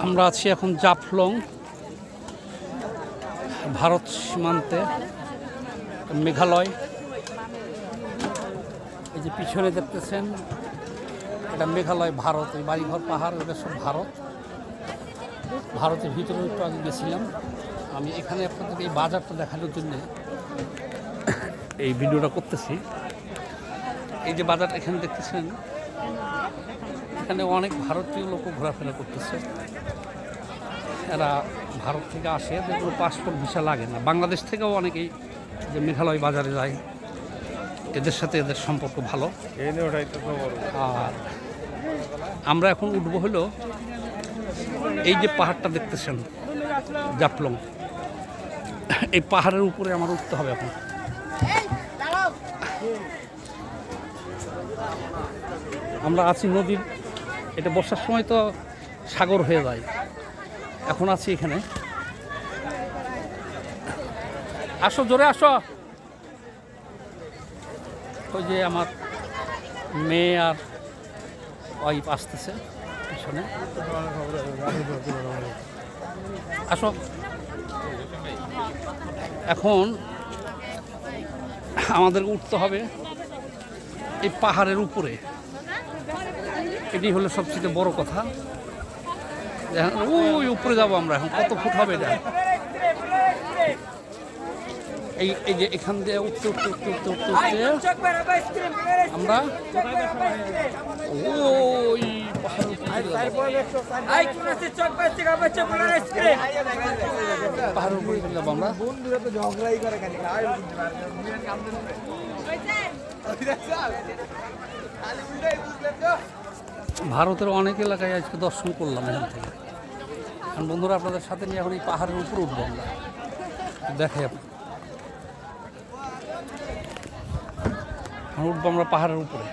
আমরা আছি এখন জাফলং, ভারত সীমান্তে, মেঘালয়। এই যে পিছনে দেখতেছেন এটা মেঘালয়, ভারত। এই বাড়িঘর পাহাড় ওটা সব ভারত। ভারতের ভিতরে একটু আগে গেছিলাম আমি। এখানে আপনাদেরকে এই বাজারটা দেখানোর জন্যে এই ভিডিওটা করতেছি। এই যে বাজার এখানে দেখতেছেন, এখানে অনেক ভারতীয় লোকও ঘোরাফেরা করতেছে। এরা ভারত থেকে আসে, এদের কোনো পাসপোর্ট ভিসা লাগে না। বাংলাদেশ থেকেও অনেকেই যে মেঘালয় বাজারে যায়, এদের সাথে এদের সম্পর্ক ভালো। আর আমরা এখন উঠবো হলো এই যে পাহাড়টা দেখতেছেন জাফলং, এই পাহাড়ের উপরে আমার উঠতে হবে এখন। আমরা আছি নদীর, এটা বর্ষার সময় তো সাগর হয়ে যায়। এখন আছি এখানে। আসো, জোরে আসো। ওই যে আমার মেয়ে আর ওয়াইফ আসতেছে পিছনে। আসো। এখন আমাদের উঠতে হবে এই পাহাড়ের উপরে। এটি হলো সবচেয়ে বড় কথা। ওই উপরে যাবো আমরা। এখন কত ফুট হবে এটা? এই যে এখান দিয়ে উঠতে উঠতে উঠতে উঠতে উঠতে উঠতে আমরা ওই পাহাড়ের উপরে চলে যাবো আমরা। ভারতের অনেক এলাকায় আজকে দর্শন করলাম এখান থেকে। কারণ বন্ধুরা, আপনাদের সাথে নিয়ে এখন এই পাহাড়ের উপরে উঠবো আমরা। দেখাই আপনি, উঠবো আমরা পাহাড়ের উপরে।